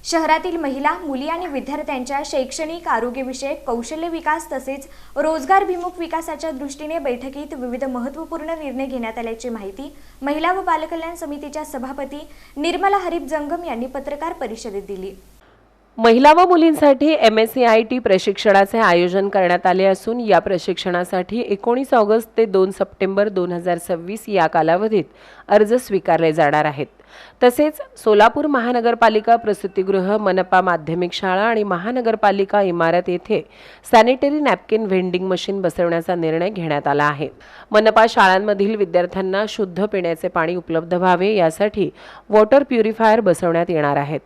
शहरातील महिला, मुली आणि विद्यार्थ्यांच्या शैक्षणिक, आरोग्यविषयक, कौशल्य विकास तसेच रोजगारभिमुख विकासाच्या दृष्टीने बैठकीत विविध महत्त्वपूर्ण निर्णय घेण्यात आल्याची माहिती महिला व बालकल्याण समितीच्या सभापती निर्मला हरीप जंगम यांनी पत्रकार परिषदेत दिली। महिला व मुलींसाठी MSCIT प्रशिक्षणाचे आयोजन करण्यात आले असून या प्रशिक्षणासाठी 19 ऑगस्ट ते 2 सप्टेंबर 2026 या कालावधीत अर्ज स्वीकारले जाणार आहेत। तसेच सोलापूर महानगरपालिका प्रसूतिगृह, मनपा माध्यमिक शाळा आणि महानगरपालिका इमारत येथे सॅनिटरी नॅपकिन व्हेंडिंग मशीन बसवण्याचा निर्णय घेण्यात आला आहे। मनपा शाळांमधील विद्यार्थ्यांना शुद्ध पिण्याचे पाणी उपलब्ध व्हावे यासाठी वॉटर प्युरिफायर बसवण्यात येणार आहेत।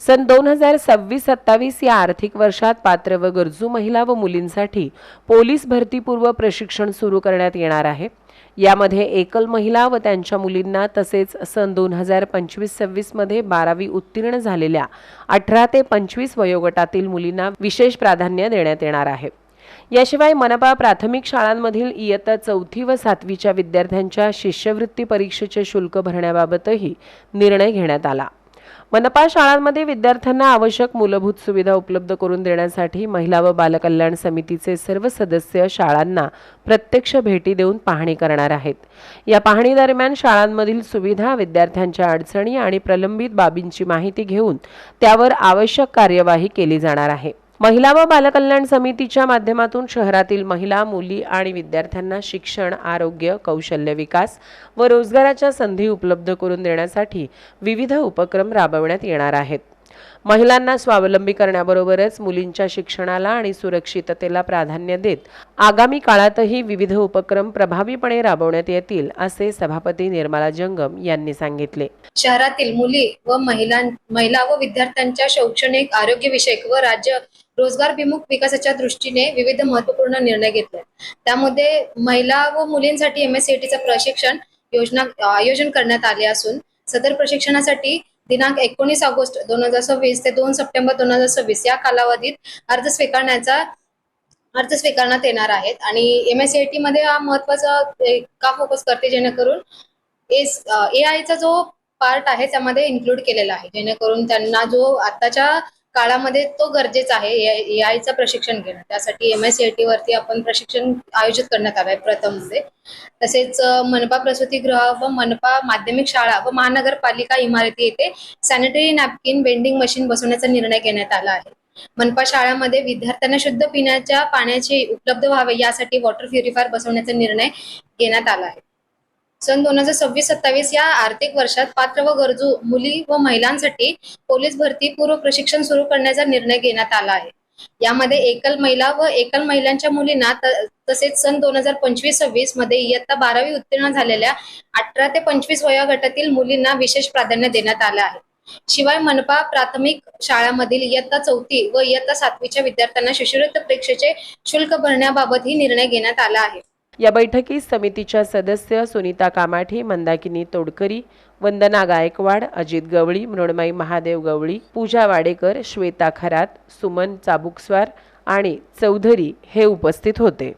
सन 2026-27 या आर्थिक वर्षात पात्र व गरजू महिला व मुलींसाठी पोलीस भरतीपूर्व प्रशिक्षण सुरू करण्यात येणार आहे। यामध्ये एकल महिला व त्यांच्या मुलींना तसेच सन 2025-26 मध्ये 12वी उत्तीर्ण झालेल्या 18 ते 25 वयोगटातील मुलींना विशेष प्राधान्य देण्यात येणार आहे। याशिवाय मनपा प्राथमिक शाळांमधील इयत्ता 4थी व 7वीच्या विद्यार्थ्यांच्या शिष्यवृत्ती परीक्षेचे शुल्क भरण्याबाबतही निर्णय घेण्यात आला। मनपा शाळांमध्ये विद्यार्थ्यांना आवश्यक मूलभूत सुविधा उपलब्ध करून देण्यासाठी महिला व बालकल्याण समितीचे सर्व सदस्य शाळांना प्रत्यक्ष भेटी देऊन पाहणी करणार आहेत। या पाहणी दरम्यान शाळांमधील सुविधा, विद्यार्थ्यांच्या अडचणी आणि प्रलंबित बाबींची माहिती घेऊन त्यावर आवश्यक कार्यवाही केली जाणार आहे। महिला व बालकल्याण समितीच्या माध्यमातून शहरातील महिला, मुली आणि विद्यार्थ्यांना शिक्षण, आरोग्य, कौशल्य विकास व रोजगाराच्या संधी उपलब्ध करून देण्यासाठी विविध उपक्रम राबवण्यात येणार आहेत। महिलांना स्वावलंबी करण्याबरोबरच मुलींच्या शिक्षणाला आणि सुरक्षिततेला प्राधान्य देत आगामी काळातही विविध उपक्रम प्रभावीपणे राबवण्यात येतील, असे सभापती निर्मला जंगम यांनी सांगितले। शहरातील मुली व महिला व विद्यार्थ्यांच्या शैक्षणिक, आरोग्यविषयक व राज्य रोजगारभिमुख विकासाच्या दृष्टीने विविध महत्त्वपूर्ण निर्णय घेतले। त्यामध्ये महिला व मुलींसाठी MSCIT प्रशिक्षण आयोजन करण्यात आले असून सदर प्रशिक्षणासाठी दिनांक 19 ऑगस्ट 2026 ते 2 सप्टेंबर 2026 या कालावधीत अर्ज स्वीकारण्यात येणार आहेत। आणि MSCIT मध्ये हा महत्त्वाचा का फोकस करते, जेणेकरून AI चा जो पार्ट आहे त्यामध्ये इन्क्लूड केलेला आहे, जेणेकरून त्यांना जो आताच्या काळामध्ये तो गरजेचा आहे AI चा प्रशिक्षण घेणं। त्यासाठी MSCIT वरती आपण प्रशिक्षण आयोजित करण्यात आलं आहे प्रथम मध्ये। तसेच मनपा प्रसूतिगृह व मनपा माध्यमिक शाळा व महानगरपालिका इमारती येथे सॅनिटरी नॅपकिन वेंडिंग मशीन बसवण्याचा निर्णय घेण्यात आला आहे। मनपा शाळांमध्ये विद्यार्थ्यांना शुद्ध पिण्याच्या पाण्याची उपलब्ध व्हावे यासाठी वॉटर प्युरिफायर बसवण्याचा निर्णय घेण्यात आला आहे। सन 2026-27 या आर्थिक वर्षात पात्र व गरजू मुली व महिलांसाठी पोलीस भरती पूर्व प्रशिक्षण सुरू करण्याचा निर्णय घेण्यात आला आहे। यामध्ये एकल महिला व एकल महिलांच्या मुलींना तसेच सन 2025-26 मध्ये इयत्ता 12वी उत्तीर्ण झालेल्या 18 ते 25 वयोगटातील मुलींना विशेष प्राधान्य देण्यात आले आहे। शिवाय मनपा प्राथमिक शाळांमधील इयत्ता 4थी व इयत्ता 7वीच्या विद्यार्थ्यांना शिष्यवृत्ती परीक्षेचे शुल्क भरण्याबाबतही निर्णय घेण्यात आला आहे। या बैठकीत समितीच्या सदस्य सुनीता कामाठी, मंदाकिनी तोडकरी, वंदना गायकवाड, अजित गवळी, मृण्मयी महादेव गवळी, पूजा वाडेकर, श्वेता खरात, सुमन चाबुकस्वार आणि चौधरी हे उपस्थित होते।